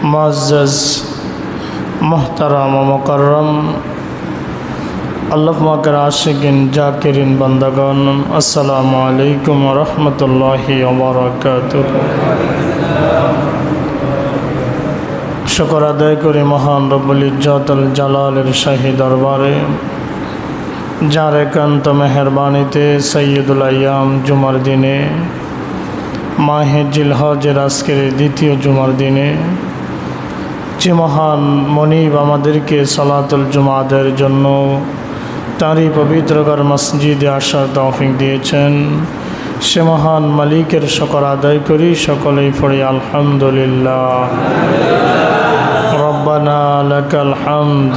मुअज़्ज़ज़ मुहतरम व मुकर्रम अल्लाह पाकेर आशिकीन जाकिरीन बंदागण अस्सलामु अलैकुम व रहमतुल्लाहि व बाराकातुहू। शुक्र आदाय करी महान रब्बुल इज्जत अल जलालेर शाही दरबारे जार एकान्त मेहरबानीते सय्यदुल आय्याम जुमार दिने माहे जिलहजेर आजकेर द्वितीय जुमार दिने যে মহান মনিব আমাদেরকে সালাতুল জুমা আদায়ের জন্য তারই পবিত্রঘর মসজিদে আসার তৌফিক দিয়েছেন, সে মহান মালিকের শুকর আদায় করি। সকলেই পড়ি আলহামদুলিল্লাহ। রব্বানা লাকাল হামদ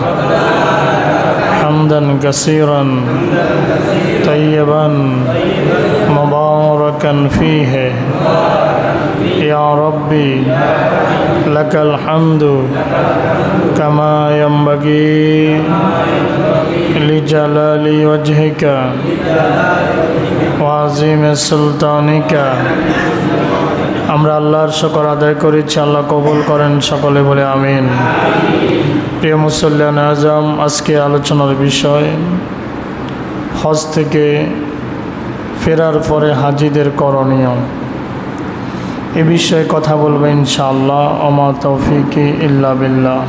হামদান কাসীরান তাইয়্যিবান মুবারাকান ফীহি या रब्बी लकल हम्दु कमा यंबगी लिजलाली वजहिका वाज़ीम सुल्तानिका। আমরা আল্লাহর শুকর আদায় করেছি, আল্লাহ কবুল করেন, সকলে বলে আমিন। প্রিয় মুসল্লিয়ান আজম, আজকে আলোচনার বিষয় হজ থেকে ফেরার পরে হাজিদের করণীয়। এ বিষয়ে কথা বলবো ইনশাআল্লাহ। ওমা তৌফিকি ইল্লা বিল্লাহ।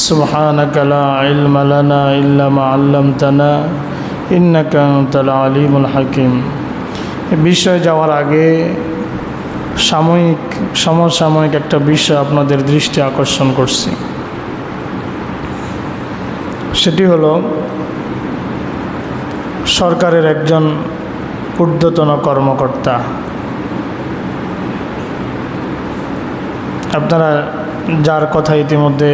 সুবহানাকা লা ইলমা লানা ইল্লা মা আল্লামতানা ইন্নাকা আনতাল আলিমুল হাকিম। এ বিষয়ে যাওয়ার আগে সমসাময়িক একটা বিষয় আপনাদের দৃষ্টি আকর্ষণ করছি। সেটি হলো সরকারের একজন ঊর্ধ্বতন কর্মকর্তা। আপনারা যার কথা ইতিমধ্যে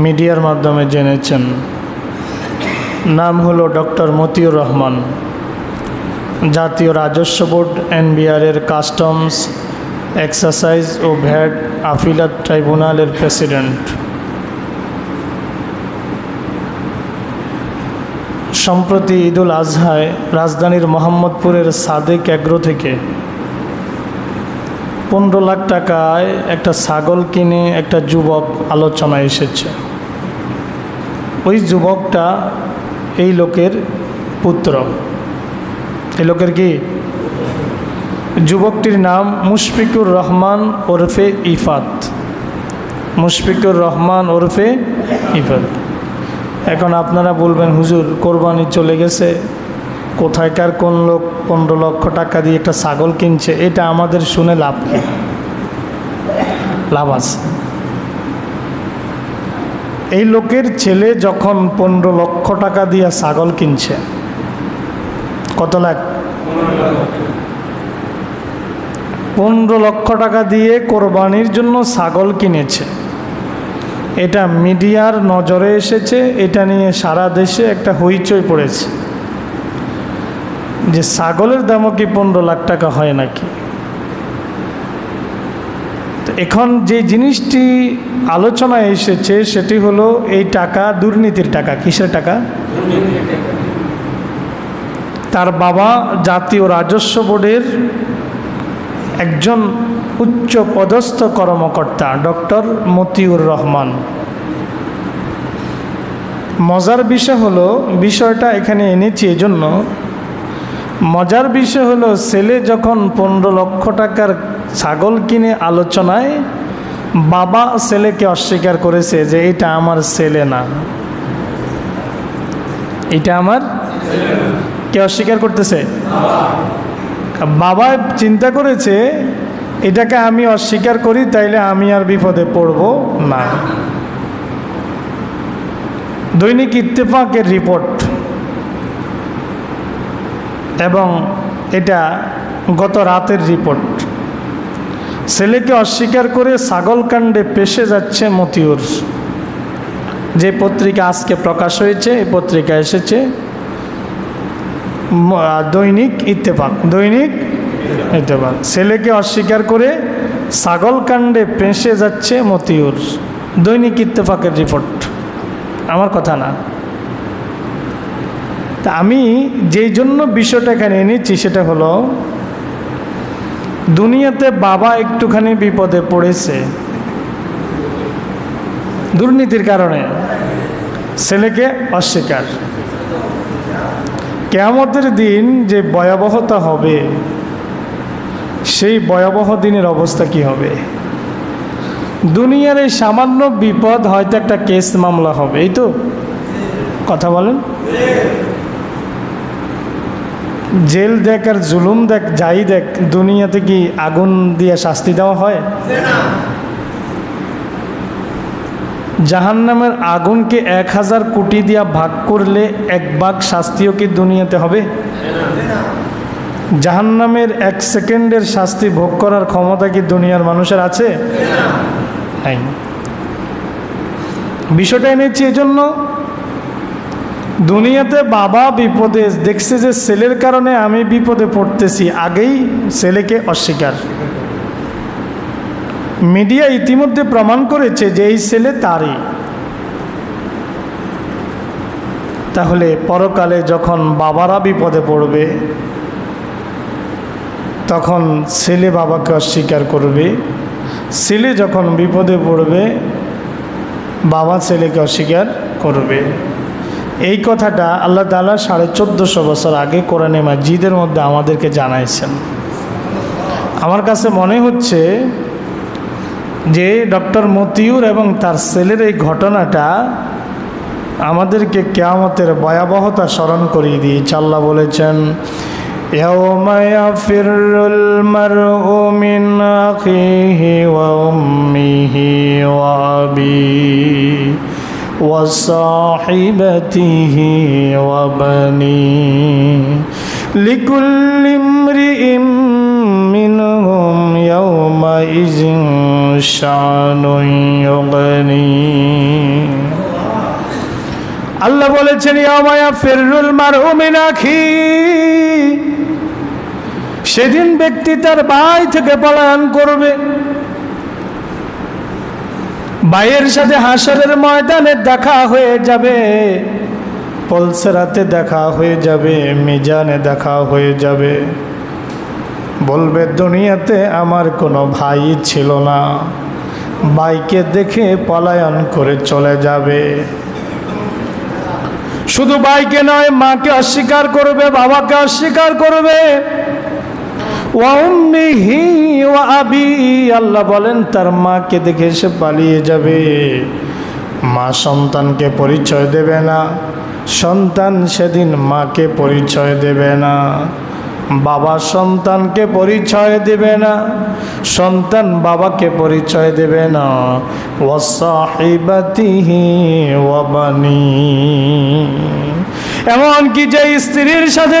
মিডিয়ার মাধ্যমে জেনেছেন, নাম হলো ডক্টর মতিউর রহমান, জাতীয় রাজস্ব বোর্ড এনবিআরের কাস্টমস এক্সারসাইজ ও ভ্যাট আপিলাত ট্রাইব্যুনালের প্রেসিডেন্ট। সম্প্রতি ঈদুল আজহায় রাজধানীর মোহাম্মদপুরের সাদেক এগ্রো থেকে 15 লাখ টাকায় একটা ছাগল কিনে একটা যুবক আলোচনায় এসেছে। ওই যুবকটা এই লোকের পুত্র। এই লোকের কি? যুবকটির নাম মুশফিকুর রহমান ওরফে ইফাত। মুশফিকুর রহমান ওরফে ইফাত। এখন আপনারা বলবেন, হুজুর কোরবানি চলে গেছে, কোথায়কার কোন লোক 15 লক্ষ টাকা দিয়ে একটা ছাগল কিনছে, এটা আমাদের শুনে লাভ কি? লাভ আছে। এই লোকের ছেলে যখন 15 লক্ষ টাকা দিয়ে ছাগল কিনছে, কত লাখ? 15 লক্ষ টাকা দিয়ে কোরবানির জন্য ছাগল কিনেছে। এটা মিডিয়ার নজরে এসেছে, এটা নিয়ে সারা দেশে একটা হইচই পড়েছে যে ছাগলের দামও কি 15 লাখ টাকা হয় নাকি। তো এখন যে জিনিসটি আলোচনায় এসেছে সেটি হলো এই টাকা দুর্নীতির টাকা। কিসের টাকা? তার বাবা জাতীয় রাজস্ব বোর্ডের একজন উচ্চ পদস্থ কর্মকর্তা ডক্টর মতিউর রহমান। মজার বিষয় হলো, বিষয়টা এখানে এনেছি এজন্য, মজার বিষয় হলো ছেলে যখন 15 লক্ষ টাকার ছাগল কিনে আলোচনায়, বাবা ছেলেকে অস্বীকার করেছে যে এটা আমার ছেলে না, এটা আমার। কে অস্বীকার করতেছে? বাবা চিন্তা করেছে এটাকে আমি অস্বীকার করি তাইলে আমি আর বিপদে পড়ব না। দৈনিক ইত্তেফাকের রিপোর্ট, এবং এটা গত রাতের রিপোর্ট। ছেলেকে অস্বীকার করে ছাগল কাণ্ডে পেশে যাচ্ছে মতিউর। যে পত্রিকা আজকে প্রকাশ হয়েছে, এই পত্রিকা এসেছে দৈনিক ইত্তেফাক। দৈনিক ইত্তেফাক। ছেলেকে অস্বীকার করে ছাগল কাণ্ডে পেশে যাচ্ছে মতিউর। দৈনিক ইত্তেফাকের রিপোর্ট, আমার কথা না। তা আমি যেই জন্য বিষয়টা এখানে এনেছি সেটা হলো, দুনিয়াতে বাবা একটুখানি বিপদে পড়েছে, দুর্নীতির কারণে ছেলেকে অস্বীকার। কিয়ামতের দিন যে ভয়াবহতা হবে, সেই ভয়াবহ দিনের অবস্থা কি হবে? দুনিয়ার এই সামান্য বিপদ হয়তো একটা কেস মামলা হবে, এই তো কথা বলেন। জেল দেখ আর জুলুম দেখ, যাই দেখ, দুনিয়াতে কি আগুন দিয়ে শাস্তি দেওয়া হয়? জাহান্নামের আগুনকে 1000 কোটি দিয়া ভাগ করলে 1 ভাগ শাস্তিও কি দুনিয়াতে হবে? জাহান্নামের 1 সেকেন্ডের শাস্তি ভোগ করার ক্ষমতা কি দুনিয়ার মানুষের আছে? নাই। বিষয়টা এনেছি এজন্য, দুনিয়াতে বাবা বিপদে দেখছে যে ছেলের কারণে আমি বিপদে পড়তেছি, আগেই ছেলেকে অস্বীকার। মিডিয়া ইতিমধ্যে প্রমাণ করেছে যে এই ছেলে তারই। তাহলে পরকালে যখন বাবারা বিপদে পড়বে, তখন ছেলে বাবাকে অস্বীকার করবে। ছেলে যখন বিপদে পড়বে, বাবা ছেলেকে অস্বীকার করবে। এই কথাটা আল্লাহ তাআলা 1450 বছর আগে কোরআনে মাজিদের মধ্যে আমাদেরকে জানাইছেন। আমার কাছে মনে হচ্ছে যে ডক্টর মতিউর এবং তার ছেলের এই ঘটনাটা আমাদেরকে কিয়ামতের ভয়াবহতা স্মরণ করিয়ে দিয়েছে। আল্লাহ বলেছেন, ইয়াওমা ইয়াফিরুল মারউ মিন আখিহি ওয়া উম্মিহি ওয়া আবিহি ওয়া সাহিবাতিহি ওয়া বানিহি লিকুল্লি ইমরিইম মিনহুম ইয়াওমাইযিন শানুন ইউগনি। আল্লাহ বলেছেন, ইয়াওমা ইয়াফিরুল মারউ মিন আখিহি, সেদিন ব্যক্তি তার ভাই থেকে পলায়ন করবে। ভাইয়ের সাথে হাসরের ময়দানে দেখা হয়ে যাবে, পলসরাতে দেখা হয়ে যাবে, মিজানে দেখা হয়ে যাবে। বলবে, দুনিয়াতে আমার কোনো ভাই ছিল না, ভাইকে দেখে পলায়ন করে চলে যাবে। শুধু ভাইকে নয়, মাকে অস্বীকার করবে, বাবাকে অস্বীকার করবে। ওয়া উম্মিহি ওয়া আবি, আল্লাহ বলেন তার মাকে দেখে সে পালিয়ে যাবে। মা সন্তানকে পরিচয় দেবে না, সন্তান সেদিন মাকে পরিচয় দেবে না, বাবা সন্তানকে পরিচয় দেবে না, সন্তান বাবাকে পরিচয় দেবে না। ওয়া সাহিবাতিহি ওয়া বানি, এমনকি যে স্ত্রীর সাথে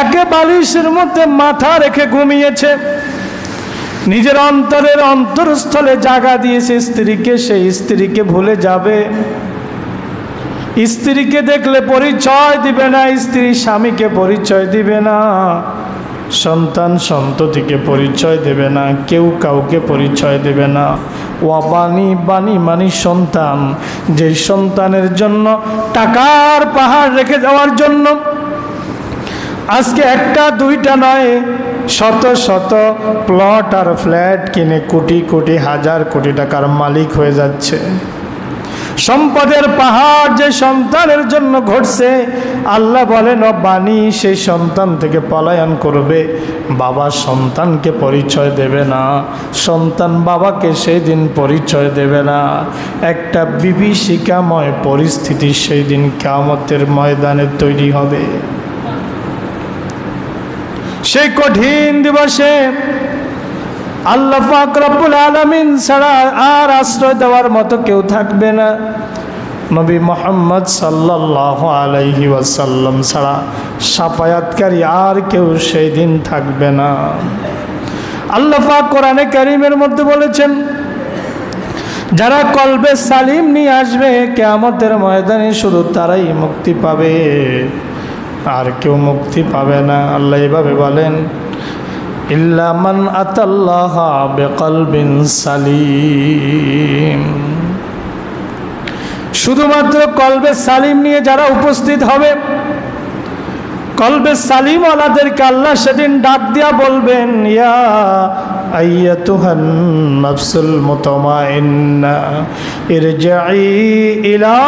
একে বালিশের মধ্যে মাথা রেখে ঘুমিয়েছে, নিজের অন্তরের অন্তরস্থলে জায়গা দিয়েছে স্ত্রীকে, সেই স্ত্রীকে ভুলে যাবে। স্ত্রীকে দেখলে পরিচয় দিবে না, স্ত্রী স্বামীকে পরিচয় দিবে না, সন্তান সন্ততিকে পরিচয় দেবে না, কেউ কাউকে পরিচয় দেবে না। ওয়া বানি, বানি মানি সন্তান, যে সন্তানের জন্য টাকার পাহাড় রেখে যাওয়ার জন্য আজকে একটা দুইটা নয়, শত শত প্লট আর ফ্ল্যাট কিনে কোটি কোটি হাজার কোটি টাকার মালিক হয়ে যাচ্ছে। সম্পদের পাহাড় যে সন্তানের জন্য ঘটছে, আল্লাহ বলেন ও বানি, সেই সন্তান থেকে পলায়ন করবে। বাবা সন্তানকে পরিচয় দেবে না, সন্তান বাবাকে সেই দিন পরিচয় দেবে না। একটা বিভীষিকাময় পরিস্থিতি সেই দিন কিয়ামতের ময়দানে তৈরি হবে। সেই কঠিন দিবসে আল্লাহ পাক রব্বুল আলামিন ছাড়া আর আশ্রয় দেওয়ার মতো কেউ থাকবে না। নবী মুহাম্মদ সাল্লাল্লাহু আলাইহি ওয়াসাল্লাম ছাড়া শাফায়াতকারী আর কেউ সেই দিন থাকবে না। আল্লাহ পাক কোরআনে কারীমের মধ্যে বলেছেন, যারা কলবে সালিম নিয়ে আসবে কিয়ামতের ময়দানে শুধু তারাই মুক্তি পাবে, আর কেউ মুক্তি পাবে না। আল্লাহ এভাবে বলেন, ইল্লা মান আতাল্লাহা বিকলবিন সালিম, শুধুমাত্র কলবে সালিম নিয়ে যারা উপস্থিত হবে, কলবে সালিম ওয়ালাদেরকে আল্লাহ সেদিন ডাক দিয়া বলবেন, ইয়া আইয়াতুহান নাফসুল মুতমাইন্না ইরজিই ইলা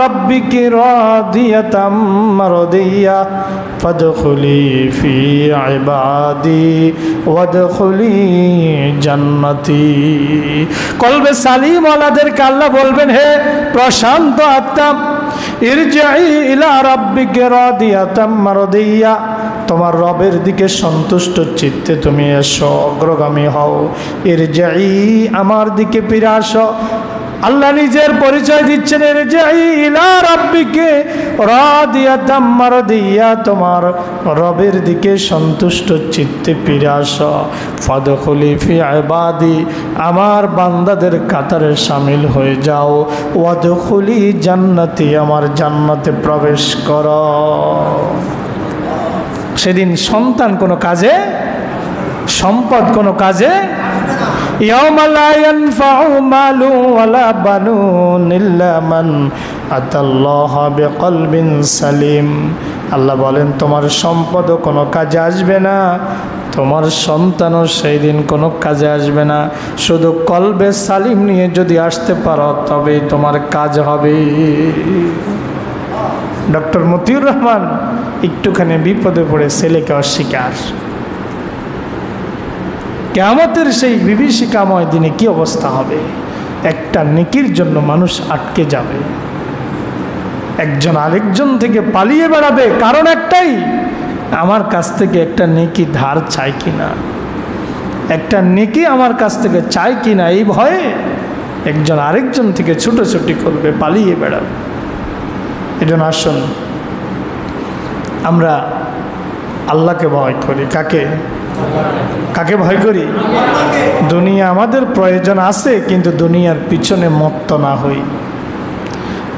রাব্বিকি রাদিয়াতাম মারদিয়া ফাদখুলি ফি ইবাদি ওয়াদখুলি জান্নাতি। কলবে সালিম ওয়ালাদেরকে আল্লাহ বলবেন, হে প্রশান্ত আত্মা, ইরজিই ইলা রাব্বিকি রাদিয়াতাম মারদিয়া, তোমার রবের দিকে সন্তুষ্ট চিত্তে তুমি এসো, অগ্রগামী হও। ইরজিই, আমার দিকে ফিরে আসো। আল্লাহ নিজের পরিচয় দিচ্ছেন, ইরজিই ইলা রাব্বিকি রাদিয়াতাম মারদিয়া, তোমার রবের দিকে সন্তুষ্ট চিত্তে ফিরে আসো। ফাদখুলি ফি ইবাদি, আমার বান্দাদের কাতারে শামিল হয়ে যাও। ওয়াদখুলি জান্নাতি, আমার জান্নাতে প্রবেশ করো। সেদিন সন্তান কোনো কাজে, সম্পদ কোনো কাজে, ইয়াউমা লা ইয়ানফাউ মালু ওয়ালা বানুন ইল্লা মান আতাল্লাহা বিকলবিন সালিম। আল্লাহ বলেন, তোমার সম্পদও কোনো কাজে আসবে না, তোমার সন্তানও সেই দিন কোনো কাজে আসবে না। শুধু কলবে সালিম নিয়ে যদি আসতে পারো তবেই তোমার কাজ হবে। ডক্টর মতিউর রহমান একটুখানি বিপদে পড়ে ছেলেকে অস্বীকার। কিয়ামতের সেই বিভীষিকাময় দিনে কি অবস্থা হবে? একটা নেকির জন্য মানুষ আটকে যাবে, একজন আরেকজন থেকে পালিয়ে বেড়াবে, কারণ একটাই, আমার কাছ থেকে একটা নেকি ধার চাই কিনা, একটা নেকি আমার কাছ থেকে চাই কিনা, এই ভয়ে একজন আরেকজন থেকে ছুটোছুটি করবে, পালিয়ে বেড়াবে। এজন্য আসুন আমরা আল্লাহকে ভয় করি। কাকে কাকে ভয় করি? দুনিয়া আমাদের প্রয়োজন আছে, কিন্তু দুনিয়ার পিছনে মত্ত না হই।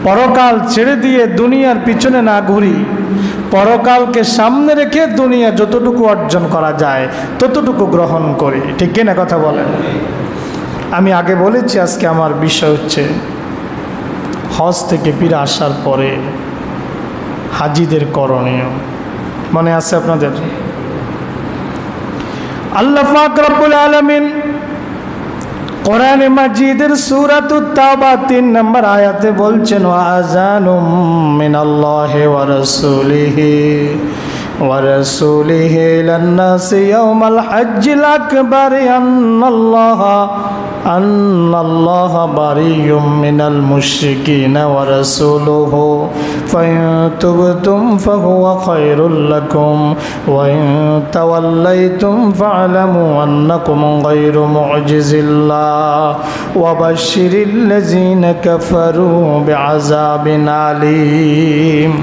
পরকাল ছেড়ে দিয়ে দুনিয়ার পিছনে না ঘুরি, পরকালকে সামনে রেখে দুনিয়া যতটুকু অর্জন করা যায় ততটুকু গ্রহণ করি। ঠিক কিনা কথা বলেন? আমি আগে বলেছি, আজকে আমার বিষয় হচ্ছে হজ থেকে ফিরে আসার পরে হাজিদের করণীয়। মনে আছে আপনাদের? আল্লাহ পাক রব্বুল আলামিন কোরআনে মাজিদের সূরাতুত তাওবা 3 নম্বর আয়াতে বলছেন, ওয়াজানুম মিনাল্লাহি ওয়া রাসূলিহি লিন-নাসি ইয়াওমাল হজ্জিল আকবার আন্নাল্লাহা বারিয়্যুম মিনাল মুশরিকিনা ওয়া রাসূলুহু ফাইন তুবতুম ফাহুয়া খায়রুল লাকুম ওয়া ইন তাওয়াল্লাইতুম ফা'লামু আন্নাকুম গায়রু মু'জিজিল্লাহ ওয়া বাশশিরিল লাযিনা কাফারু বিআযাবিন আলীম।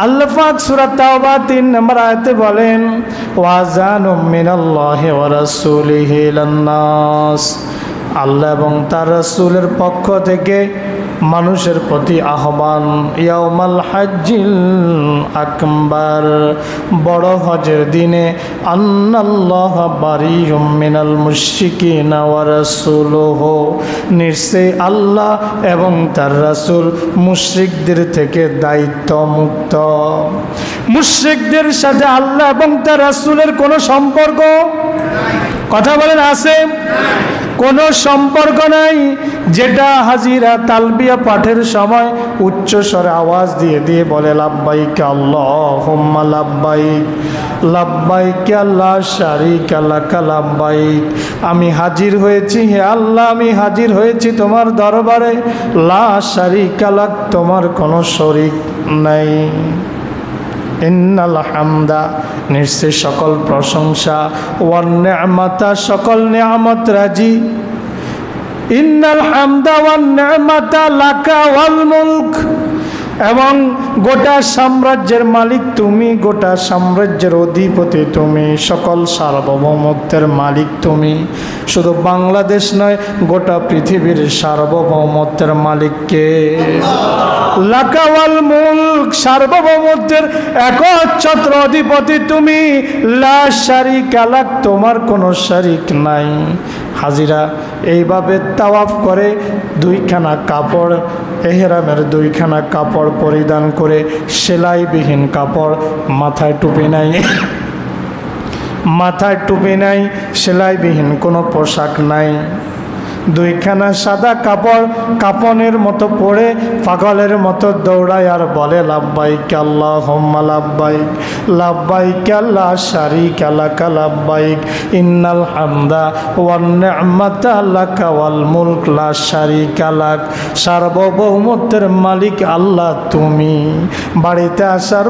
আল্লাহ পাক সূরা তাওবা 3 নম্বর আয়াতে বলেন, ওয়াজানুম মিনাল্লাহি ওয়া রাসূলিহি লিন-নাস, আল্লাহ এবং তার রাসূলের পক্ষ থেকে মানুষের প্রতি আহ্বান। ইয়াউমাল হজ্জিল আকবার, বড় হজের দিনে, আন্নাল্লাহা বারিয়্যুম মিনাল মুশরিকিনা ওয়া রাসূলুহু, নিশ্চয়ই আল্লাহ এবং তার রাসূল মুশরিকদের থেকে দায়িত্ব মুক্ত। মুশরিকদের সাথে আল্লাহ এবং তার রাসূলের কোনো সম্পর্ক, কথা বলেন, আছে? কোনো সম্পর্ক নাই। যেটা হাজিরা তালবিয়া পাঠের সময় উচ্চ স্বরে আওয়াজ দিয়ে দিয়ে বলে, লাব্বাইক আল্লাহুম্মা লাব্বাইক, লাব্বাইক লা শারীকা লাকা লাব্বাইক, আমি হাজির হয়েছি হে আল্লাহ, আমি হাজির হয়েছি তোমার দরবারে, লা শারীকা লাক, তোমার কোনো শরীক নাই। ইন্নাল হামদা, নিশ্চয় সকল প্রশংসা, ওয়ান নি'মাতা, সকল নিয়ামত রাজি, ইন্নাল হামদা ওয়ান নি'মাতা লাকা ওয়াল মুলক, এবং গোটা সাম্রাজ্যের মালিক তুমি, গোটা সাম্রাজ্যের অধিপতি তুমি, সকল সার্বভৌমত্বের মালিক তুমি। শুধু বাংলাদেশ নয়, গোটা পৃথিবীর সার্বভৌমত্বের মালিককে। লাকা ওয়াল মুলক, সার্বভৌমত্বের একচ্ছত্র অধিপতি তুমি। লা শারীকা লাক, তোমার কোনো শারীক নাই। হাজিরা এইভাবে তাওয়াফ করে, দুইখানা কাপড়, এহরামের দুইখানা কাপড় পরিধান করে, সেলাইবিহীন কাপড়, মাথায় টুপি নাই, মাথায় টুপি নাই, সেলাইবিহীন কোনো পোশাক নাই, দুইখানা সাদা কাপড় কাপনের মতো পরে পাগলের মতো দৌড়ায় আর বলে লাব্বাইক আল্লাহুম্মা লাব্বাইক, লাব্বাইক লা শারীকা লাকা লাব্বাইক, ইন্নাল হামদা ওয়ান নি'মাতা লাকা ওয়াল মুলক লা শারীকা লাক। সার্বভৌমত্বের মালিক আল্লাহ তুমি। বাড়িতে আসার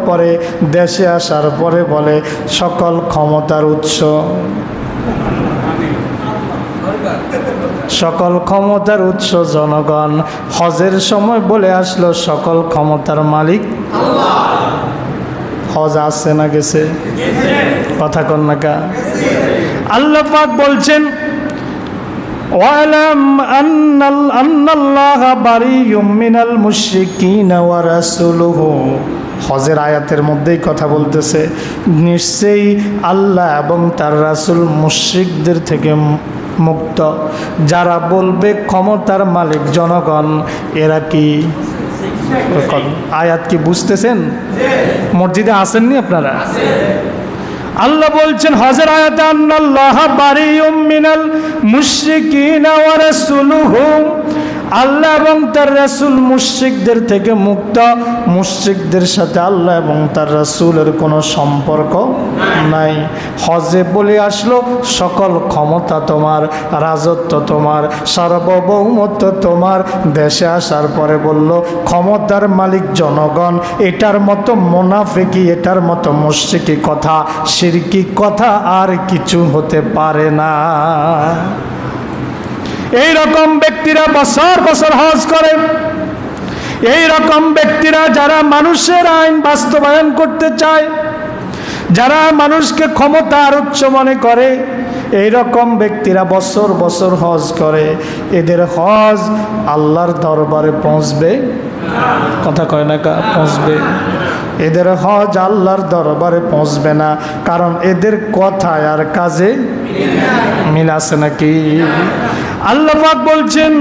পরে দেশে আসার পরে বলে সকল ক্ষমতার উৎস, সকল ক্ষমতার উৎস জনগণ। হজের সময় বলে আসলো সকল ক্ষমতার মালিক আল্লাহ। হজ আসছে না গেছে? কথা কন না কা? আল্লাহ পাক বলছেন ওয়ালাম আন্নাল্লাহা বারিয়ুম মিনাল মুশরিকিনা ওয়া রাসূলুহু। হজের আয়াতের মধ্যেই কথা বলতেছে, নিশ্চয়ই আল্লাহ এবং তার রাসূল মুশরিকদের থেকে মুক্ত। যারা বলবে ক্ষমতার মালিক জনগণ, এরা কি? আয়াত কি বুঝতেছেন? মসজিদে আসেননি আপনারা? আল্লাহ বলছেন হজের আয়াতে আন্নাল্লাহা বারিয়ুম মিনাল মুশরিকিনা ওয়া রাসূলুহু, আল্লাহ এবং তার রাসূল মুশরিকদের থেকে মুক্ত। মুশরিকদের সাথে আল্লাহ এবং তার রাসূলের কোনো সম্পর্ক নাই। হজে বলে আসলো সকল ক্ষমতা তোমার, রাজত্ব তোমার, সার্বভৌমত্ব তোমার। দেশে আসার পরে বলল ক্ষমতার মালিক জনগণ। এটার মতো মুনাফিকি, এটার মতো মুশরিকি কথা, শিরকি কথা আর কিছু হতে পারে না। এই রকম ব্যক্তিরা বছর বছর হজ করে, এই রকম ব্যক্তিরা যারা মানুষের আইন বাস্তবায়ন করতে চায়, যারা মানুষকে ক্ষমতার উৎস মনে করে, এই রকম ব্যক্তিরা বছর বছর হজ করে। এদের হজ আল্লাহর দরবারে পৌঁছবে? কথা কয় না কা? পৌঁছবে। এদের হজ আল্লাহর দরবারে পৌঁছবে না, কারণ এদের কথায় আর কাজে মিল আছে নাকি? আল্লাহ পাক বলছেন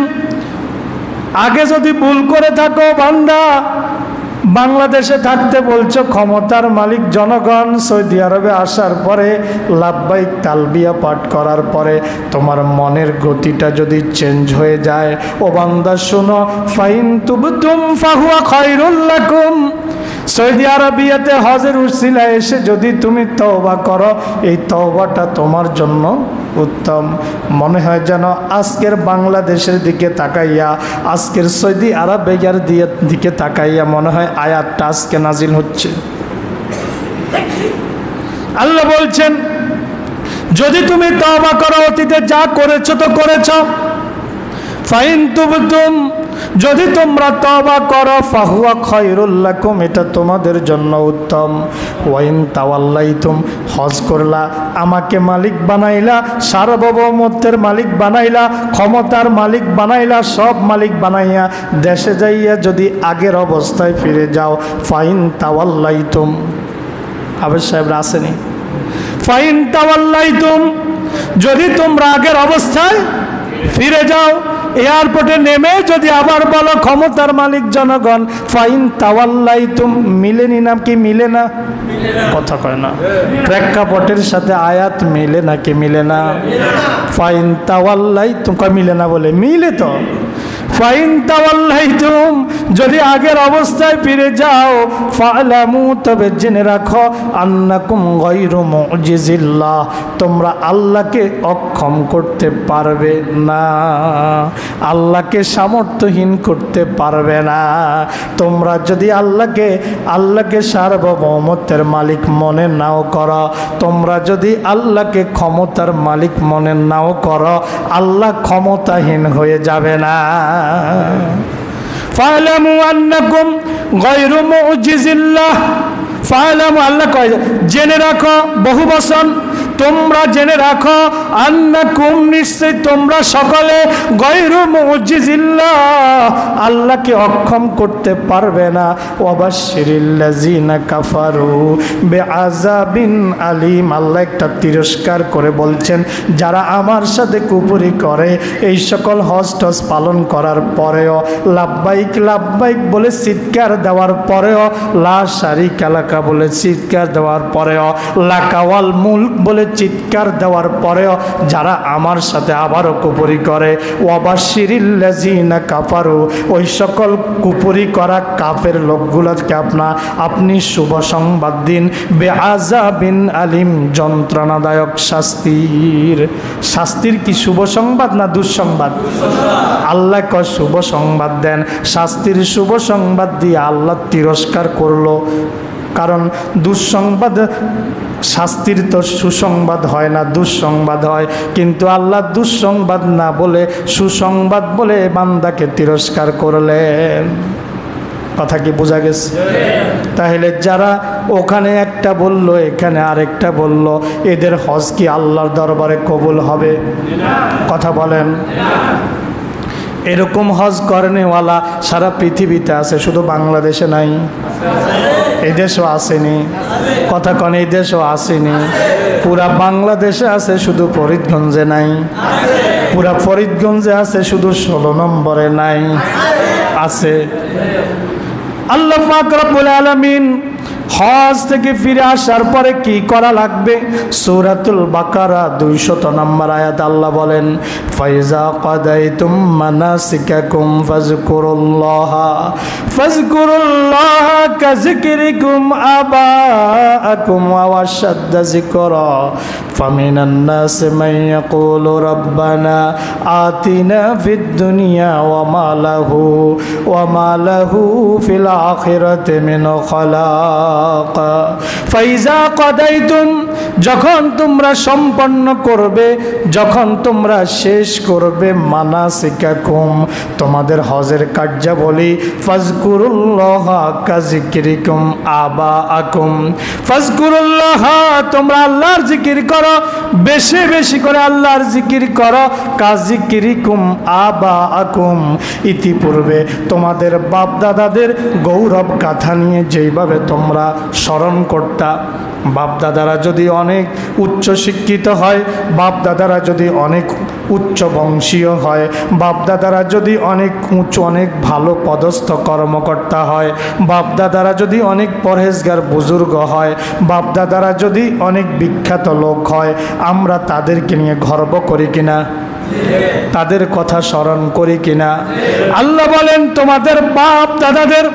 আগে যদি ভুল করে থাকো বান্দা, বাংলাদেশে থাকতে বলছো ক্ষমতার মালিক জনগণ, সৌদি আরবে আসার পরে লাব্বাইক তালবিয়া পাঠ করার পরে তোমার মনের গতিটা যদি চেঞ্জ হয়ে যায়, ও বান্দা শোনো, ফাইন তুবতুম ফাহুয়া খায়রুল লাকুম। সৌদি আরবিয়াতে হজের উসিলা এসে যদি তুমি তওবা করো, এই তওবাটা তোমার জন্য উত্তম। মনে হয় যেন আজকের বাংলাদেশের দিকে তাকাইয়া, আজকের সৌদি আরবিয়ার দিকে তাকাইয়া মনে হয় আয়াতটা আজকে নাজিল হচ্ছে। আল্লাহ বলছেন যদি তুমি তওবা করো, অতীতে যা করেছো তো করেছো, ফাইন তুবতুম, যদি তোমরা তওবা করো, ফাহুয়া খায়রুল লাকুম, এটা তোমাদের জন্য উত্তম। ওয়াইন তাওয়াল্লাইতুম, হজ করলা, আমাকে মালিক বানাইলা, সার্বভৌমত্বের মালিক বানাইলা, ক্ষমতার মালিক বানাইলা, সব মালিক বানাইয়া দেশে যাইয়া যদি আগের অবস্থায় ফিরে যাও, ফাইন তাওয়াল্লাইতুম। আবেদ সাহেবরা আসেনি? ফাইন তাওয়াল্লাইতুম, যদি তোমরা আগের অবস্থায় ফিরে যাও, এয়ারপোর্টে নেমে যদি আবার বলো ক্ষমতার মালিক জনগণ, ফাইন তাওয়াল্লাইতুম, মিলেনি না কি? মিলে না? কথা কয় না। প্রেক্ষাপটের সাথে আয়াত মিলে নাকি মিলে না? ফাইন তাওয়াল্লাইতুম কয় মিলে না বলে, মিলে তো। ফাইন তাওয়াল্লাইতুম, যদি আগের অবস্থায় ফিরে যাও, ফালামু, তবে জেনে রাখো, আন্নাকুম গায়রু মুজিজিল্লাহ, তোমরা আল্লাহকে অক্ষম করতে পারবে না, আল্লাহকে সামর্থ্যহীন করতে পারবে না। তোমরা যদি আল্লাহকে সার্বভৌমত্বের মালিক মনে নাও করো, তোমরা যদি আল্লাহকে ক্ষমতার মালিক মনে নাও করো, আল্লাহ ক্ষমতাহীন হয়ে যাবে না। ফালামু আন্নাকুম গায়রু মুজিজিল্লাহ, ফালামু, আল্লাহ কয় জেনে রাখো, বহু বচন, তোমরা জেনে রাখো আন্নাকুম নিশ্চয় তোমরা সকলে গায়রু মুজিজিল্লাহ আল্লাহকে অক্ষম করতে পারবে না। ওয়াবাশশিরিল্লাযিনা কাফারু বিআযাবিন আলিম আল্লাহ একটা তিরস্কার করে বলছেন যারা আমার সাথে কুফরি করে এই সকল হজ টজ পালন করার পরেও লাব্বাইক লাব্বাইক বলে চিৎকার দেওয়ার পরেও লা শারিকা লাকা বলে চিৎকার দেওয়ার পরেও লাকাওয়াল মুলক বলে চিৎকার দেওয়ার পরেও যারা আমার সাথে আবারও কুফরি করে ওয়াবাশশিরিল্লাযিনা কাফারু ওই সকল কুফরি করা কাফের লোকগুলোকে আপনি শুভ সংবাদ দিন বিআযাবিন আলিম যন্ত্রণাদায়ক শাস্তির কি শুভ সংবাদ না দুঃসংবাদ? আল্লাহ কয় শুভ সংবাদ দেন, শাস্তির শুভ সংবাদ দিয়ে আল্লাহ তিরস্কার করলো। কারণ দুঃসংবাদ শাস্তির তো সুসংবাদ হয় না, দুঃসংবাদ হয়, কিন্তু আল্লাহ দুঃসংবাদ না বলে সুসংবাদ বলে বান্দাকে তিরস্কার করলেন। কথা কি বোঝা গেছে? তাহলে যারা ওখানে একটা বলল এখানে আরেকটা বলল এদের হজ কি আল্লাহর দরবারে কবুল হবে? কথা বলেন। এরকম হজ করেনেওয়ালা সারা পৃথিবীতে আছে, শুধু বাংলাদেশে নাই। এই দেশও আসেনি, কথা কন, এই দেশও আসেনি। পুরা বাংলাদেশে আছে, শুধু ফরিদগঞ্জে নাই। পুরা ফরিদগঞ্জে আছে, শুধু 16 নম্বরে নাই, আছে। আল্লাহ পাক রব্বুল আলামিন হজ থেকে ফিরে আসার পরে কি করা লাগবে? সূরাতুল বাকারা 200 নম্বর আয়াত আল্লাহ বলেন ফাইজা কাদাইতুম মানাসিকাকুম ফাযকুরুল্লাহা কাযিকরিকুম আবাআকুম ওয়া আশাদ্দা যিকরা ফামিনান নাসি মান ইয়াকুলু রাব্বানা আতিনা ফিদ দুনিয়া ওয়া মা লাহু ফিল আখিরাতি মিন খালাক। ফাইজা কাদাইতুম যখন তোমরা সম্পন্ন করবে, যখন তোমরা শেষ করবে মানাসিকাকুম তোমাদের হজের কার্যাবলী ফাযকুরুল্লাহা কাযিকরিকুম আবাআকুম ফাযকুরুল্লাহা তোমরা আল্লাহর জিকির করো, বেশি বেশি করে আল্লাহর জিকির করো। কাযিকরিকুম আবাআকুম ইতিপূর্বে তোমাদের বাপ দাদাদের গৌরব গাথা নিয়ে যেইভাবে তোমরা স্মরণ করতা, বাপ দাদারা যদি অনেক উচ্চ শিক্ষিত হয়, বাপ দাদারা যদি অনেক উচ্চ বংশীয় হয়, বাপ দাদারা যদি অনেক উঁচু অনেক ভালো পদস্থ কর্মকর্তা হয়, বাপ দাদারা যদি অনেক পরহেজগার বুজুর্গ হয়, বাপ দাদারা যদি অনেক বিখ্যাত লোক হয়, আমরা তাদেরকে নিয়ে গর্ব করি কিনা? তাদের কথা স্মরণ করি কিনা? আল্লাহ বলেন তোমাদের বাপ দাদাদের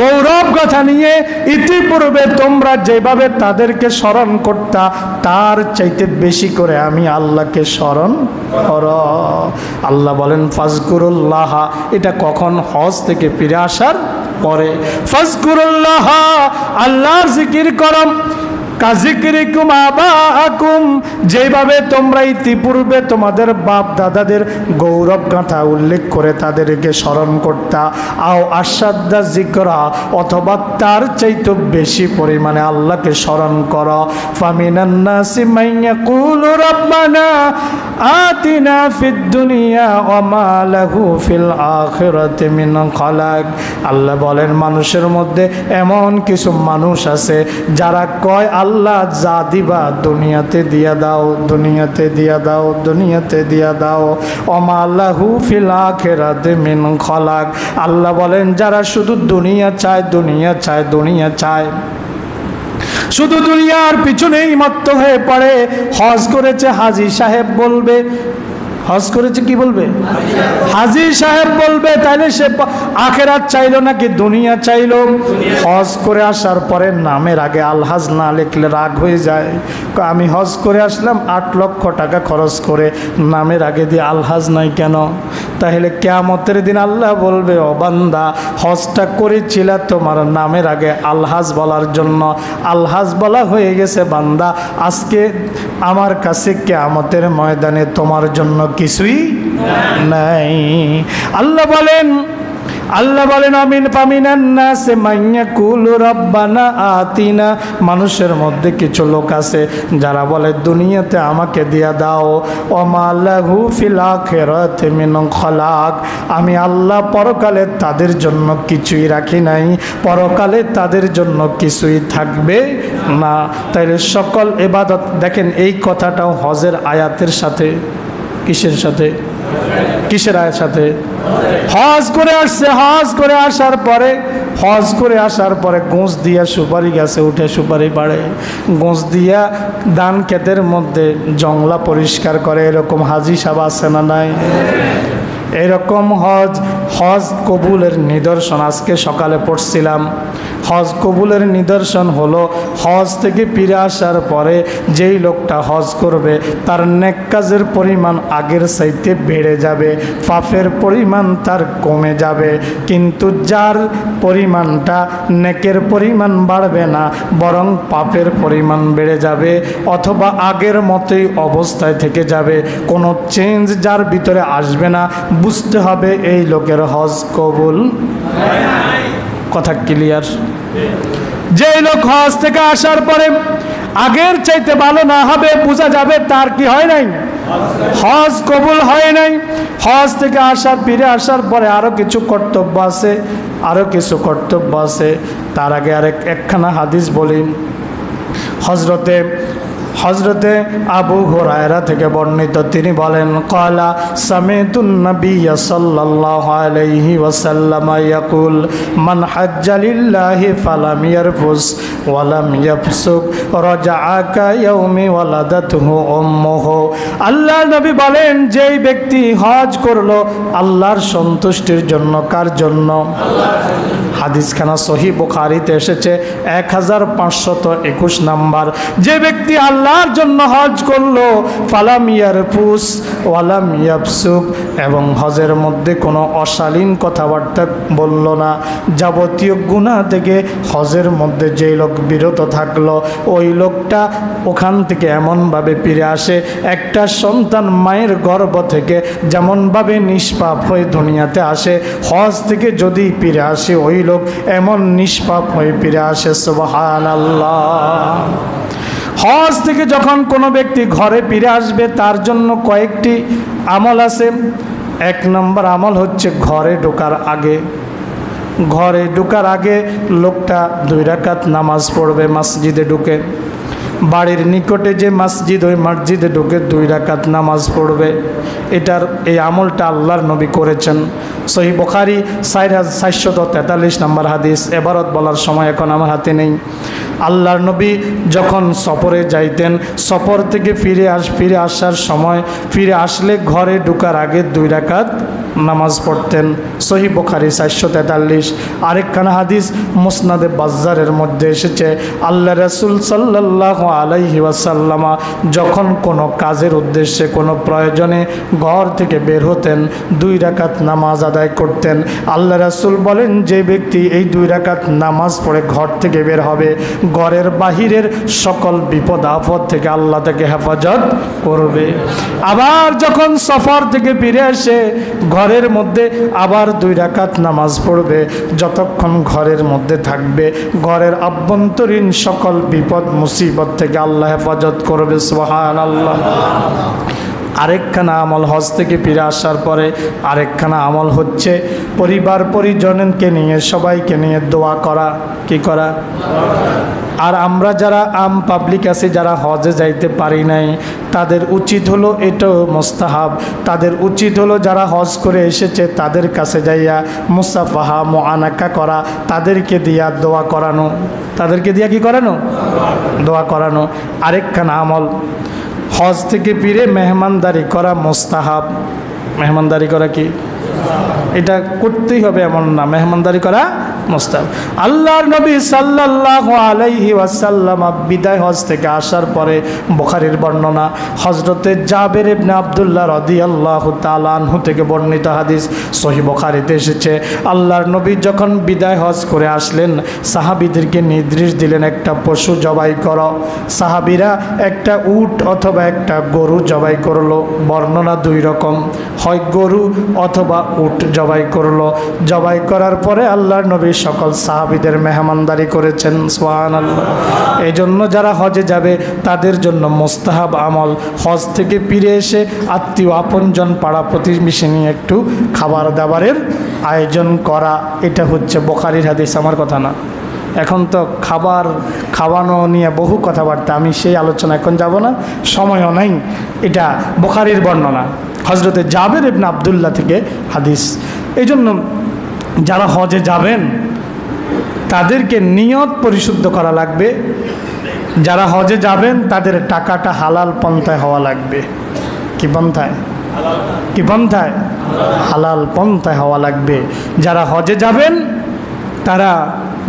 গৌরব কথা নিয়ে ইতিপূর্বে তোমরা যেভাবে তাদেরকে স্মরণ করতা তার চাইতে বেশি করে আমি আল্লাহকে স্মরণ করো। আল্লাহ বলেন ফাযকুরুল্লাহ, এটা কখন? হজ থেকে ফিরে আসার পরে। ফাযকুরুল্লাহ আল্লাহর জিকির করো। কাযিকরিকুম আবাআকুম যেভাবে তোমরা ইতিপূর্বে তোমাদের বাপ দাদাদের গৌরব গাথা উল্লেখ করে তাদেরকে স্মরণ করতা, আও আশাদ্দা যিকরা অথবা তার চাইতে বেশি পরিমাণে আল্লাহকে স্মরণ করো। ফামিনান নাসি মান ইয়াকুলু রাব্বানা আতিনা ফিদ দুনিয়া ওয়া মা লাহু ফিল আখিরাতি মিন খালাক। আল্লাহ বলেন মানুষের মধ্যে এমন কিছু মানুষ আছে যারা কয় আল্লাহ যা দিবা দুনিয়াতে দিয়া দাও, দুনিয়াতে দিয়া দাও, দুনিয়াতে দিয়া দাও। ওয়া মা লাহু ফিল আখিরাতি মিন খালাক। আল্লাহ বলেন যারা শুধু দুনিয়া চায়, দুনিয়া চায়, দুনিয়া চায়, শুধু দুনিয়ার পিছনেই মত্ত হয়ে পড়ে। হজ করেছে হাজী সাহেব বলবে, হজ করেছে কি বলবে? হাজী সাহেব বলবে। তাইলে সে আখেরাত চাইলো নাকি দুনিয়া চাইলো? হজ করে আসার পরে নামের আগে আলহাজ না লিখলে রাগ হয়ে যায়। আমি হজ করে আসলাম 8 লক্ষ টাকা খরচ করে, নামের আগে দিয়ে আলহাজ নাই কেন? তাহলে কিয়ামতের দিন আল্লাহ বলবে ও বান্দা হজটা করেছিলা তোমার নামের আগে আলহাজ বলার জন্য, আলহাজ বলা হয়ে গেছে বান্দা, আজকে আমার কাছে কিয়ামতের ময়দানে তোমার জন্য কিছুই নাই। আল্লাহ বলেন আল্লাহ বলেন আমিন পামিনান নাসে মাইয়াকুলু রাব্বানা আতিনা, মানুষের মধ্যে কিছু লোক আছে যারা বলে দুনিয়াতে আমাকে দিয়া দাও, ওমা লাহু ফিল আখিরাতি মিন খলাক, আমি আল্লাহ পরকালে তাদের জন্য কিছুই রাখি নাই, পরকালে তাদের জন্য কিছুই থাকবে না। তাইলে সকল ইবাদত, দেখেন এই কথাটাও হজের আয়াতের সাথে, কিসের সাথে, কিসের আয়াতের সাথে? হজ করে আসছে, হজ করে আসার পরে, হজ করে আসার পরে গোঁস দিয়া সুপারি গাছে উঠে সুপারি বাড়ে, গোঁস দিয়া ধান ক্ষেতের মধ্যে জংলা পরিষ্কার করে, এরকম হাজি সাহেব আছে না নাই? এরকম হজ, হজ কবুলের নিদর্শন আজকে সকালে পড়ছিলাম। হজ কবুলের নিদর্শন হলো হজ থেকে ফিরে আসার পরে যেই লোকটা হজ করবে তার নেক কাজের পরিমাণ আগের চাইতে বেড়ে যাবে, পাপের পরিমাণ তার কমে যাবে। কিন্তু যার পরিমাণটা নেকের পরিমাণ বাড়বে না, বরং পাপের পরিমাণ বেড়ে যাবে, অথবা আগের মতোই অবস্থায় থেকে যাবে, কোনো চেঞ্জ যার ভিতরে আসবে না, বুঝতে হবে এই লোকের হজ কবুল। কথা ক্লিয়ার? যে লোক হজ থেকে আসার পরে আগের চাইতে ভালো না হবে, বোঝা যাবে তার কি হয় নাই, হজ কবুল হয় নাই। হজ থেকে আসার ফিরে আসার পরে আরো কিছু কর্তব্য আছে, আরো কিছু কর্তব্য আছে। তার আগে একখানা হাদিস বলি। হজরতে আবু হুরায়রা থেকে বর্ণিত, তিনি বলেন ক্বালা সামিতুন নাবিয়্য সাল্লাল্লাহু আলাইহি ওয়াসাল্লাম ইয়াকুল মান হাজ্জা লিল্লাহি ফালাম ইয়ারফুস ওয়া লাম ইয়াফসুক রাজাআ কা ইয়াউমি ওয়ালাদাতুহু উম্মুহু। আল্লাহর নবী বলেন, যেই ব্যক্তি হজ করলো আল্লাহর সন্তুষ্টির জন্য, কার জন্য? হাদিসখানা সহিহ বুখারীতে এসেছে 1521 নাম্বার। যে ব্যক্তি আল্লাহর জন্য হজ করলো, ফালাম ইয়ারফুস ওয়ালাম ইয়াফসুক, এবং হজের মধ্যে কোনো অশালীন কথাবার্তা বলল না, যাবতীয় গুনাহ থেকে হজের মধ্যে যেই লোক বিরত থাকলো, ওই লোকটা ওখান থেকে এমনভাবে ফিরে আসে, একটা সন্তান মায়ের গর্ভ থেকে যেমনভাবে নিষ্পাপ হয়ে দুনিয়াতে আসে, হজ থেকে যদি ফিরে আসে ওই লোক এমন নিষ্পাপ হয়ে ফিরে আসে। সুবহানাল্লাহ। হজ থেকে যখন কোনো ব্যক্তি ঘরে ফিরে আসবে তার জন্য কয়েকটি আমল আছে। 1 নম্বর আমল হচ্ছে ঘরে ঢোকার আগে, ঘরে ঢোকার আগে লোকটা 2 রাকাত নামাজ পড়বে। মসজিদে ঢুকে, বাড়ির নিকটে যে মসজিদ, ওই মসজিদে ঢুকে 2 রাকাত নামাজ পড়বে। এই আমলটা আল্লাহর নবী করেছেন। সহিহ বুখারী 4443 নম্বর হাদিস। এবারত বলার সময় এখন আমার হাতে নেই। আল্লাহর নবী যখন সফরে যাইতেন, সফর থেকে ফিরে আসার সময়, ফিরে আসলে ঘরে ঢোকার আগে 2 রাকাত নামাজ পড়তেন। সহিহ বুখারী 443। আরেকখানা হাদিস মুসনাদে বাজ্জারের মধ্যে এসেছে, আল্লাহ রাসূল সাল্লাল্লাহু আলাইহি ওয়াসাল্লাম যখন কোনো কাজের উদ্দেশ্যে, কোনো প্রয়োজনে ঘর থেকে বের হতেন 2 রাকাত নামাজ আদায় করতেন। আল্লাহ রাসূল বলেন, যে ব্যক্তি এই 2 রাকাত নামাজ পড়ে ঘর থেকে বের হবে, ঘরের বাহিরের সকল বিপদ আপদ থেকে আল্লাহ তাকে হেফাজত করবে। আবার যখন সফর থেকে ফিরে আসে ঘরের মধ্যে আবার 2 রাকাত নামাজ পড়বে। যতক্ষণ ঘরের মধ্যে থাকবে ঘরের আভ্যন্তরীণ সকল বিপদ মুসিবত থেকে আল্লাহ হেফাজত করবে। সুবহানাল্লাহ। আরেকখানা আমল, হজ থেকে ফিরে আসার পরে আরেকখানা আমল হচ্ছে পরিবার পরিজনকে নিয়ে, সবাইকে নিয়ে দোয়া করা। কি করা? আর আমরা যারা আম পাবলিক আছে, যারা হজে যাইতে পারি নাই, তাদের উচিত হলো, এটাও মুস্তাহাব, তাদের উচিত হলো যারা হজ করে এসেছে তাদের কাছে যাইয়া মুসাফাহা মুআনাকা করা, তাদেরকে দিয়া দোয়া করানো। তাদেরকে দিয়া কি করানো? দোয়া করানো। আরেকখানা আমল, হজ থেকে ফিরে মেহমানদারি করা মুস্তাহাব। মেহমানদারি করা কি? এটা করতেই হবে এমন না, মেহমানদারি করা মুস্তাহাব। আল্লাহর নবী সাল্লাল্লাহু আলাইহি ওয়াসাল্লাম বিদায় হজ থেকে আসার পরে বুখারীর বর্ণনা, হযরতে জাবের ইবনে আব্দুল্লাহ রাদিয়াল্লাহু তাআলা আনহু থেকে বর্ণিত হাদিস সহিহ বুখারীতে এসেছে, আল্লাহর নবী যখন বিদায় হজ করে আসলেন সাহাবীদেরকে নির্দেশ দিলেন একটা পশু জবাই করো। সাহাবীরা একটা উট অথবা একটা গরু জবাই করলো। বর্ণনা দুই রকম, হয় গরু অথবা উট জবাই করলো। জবাই করার পরে আল্লাহর নবী সকল সাহাবীদের মেহমানদারি করেছেন। সুবহানাল্লাহ। এই জন্য যারা হজে যাবে তাদের জন্য মুস্তাহাব আমল হজ থেকে ফিরে এসে আত্মীয় আপনজন পাড়া প্রতিবেশী নিয়ে একটু খাবার দাবারের আয়োজন করা। এটা হচ্ছে বুখারীর হাদিস, আমার কথা না। এখন তো খাওয়ানো নিয়ে বহু কথাবার্তা, আমি সেই আলোচনা এখন যাব না, সময়ও নাই। এটা বুখারীর বর্ণনা, হযরতে জাবের ইবনে আব্দুল্লাহ থেকে হাদিস। এই জন্য যারা হজে যাবেন তাদেরকে নিয়ত পরিশুদ্ধ করা লাগবে। যারা হজে যাবেন তাদের টাকাটা হালাল পন্থায় হওয়া লাগবে। কি পন্থায়? কি পন্থায়? হালাল পন্থায় হওয়া লাগবে। যারা হজে যাবেন তারা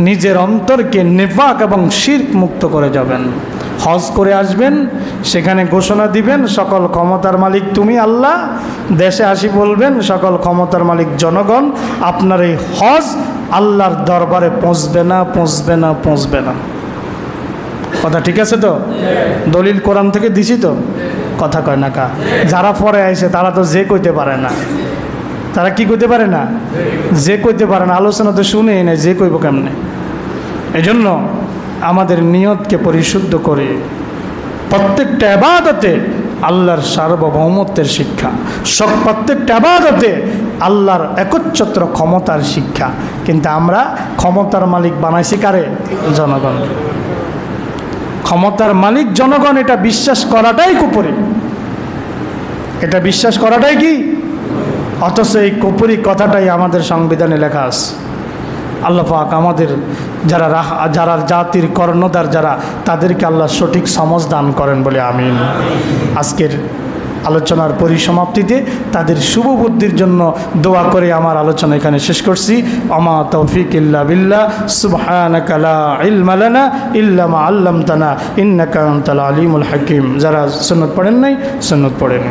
নিজের অন্তরকে নিফাক এবং শিরক মুক্ত করে যাবেন। হজ করে আসবেন, সেখানে ঘোষণা দিবেন সকল ক্ষমতার মালিক তুমি আল্লাহ। দেশে আসি বলবেন সকল ক্ষমতার মালিক জনগণ। আপনার এই হজ আল্লাহর দরবারে পৌঁছবে না, পৌঁছবে না, পৌঁছবে না। কথা ঠিক আছে তো? দলিল কোরআন থেকে দিছি তো? কথা কয় না কা? যারা পরে আইছে তারা তো যে কইতে পারে না। তারা কি কইতে পারে না? যে কইতে পারে না। আলোচনা তো শুনেই না, যে কইব কেমনে? এই জন্য আমাদের নিয়তকে পরিশুদ্ধ করে প্রত্যেকটা ইবাদতে আল্লাহর সার্বভৌমত্বের শিক্ষা, প্রত্যেকটা ইবাদতে আল্লাহর একচ্ছত্র ক্ষমতার শিক্ষা। কিন্তু আমরা ক্ষমতার মালিক বানাইছি কারে? জনগণ। ক্ষমতার মালিক জনগণ, এটা বিশ্বাস করাটাই কুপুরি। এটা বিশ্বাস করাটাই কি? অথচ এই কুপুরি কথাটাই আমাদের সংবিধানে লেখা আছে। আল্লাহ পাক আমাদের যারা জাতির কর্ণধার যারা, তাদেরকে আল্লাহ সঠিক সমঝ দান করেন বলে আমিন। আজকের আলোচনার পরিসমাপ্তিতে তাদের শুভ বুদ্ধির জন্য দোয়া করে আমার আলোচনা এখানে শেষ করছি। আমা তৌফিক ইল্লা বিল্লাহ, সুবহানাকা লা ইলমা লানা ইল্লা মা আল্লামতানা ইন্নাকা আনতাল আলিমুল হাকিম। যারা সুন্নত পড়েন নাই, সুন্নত পড়েন।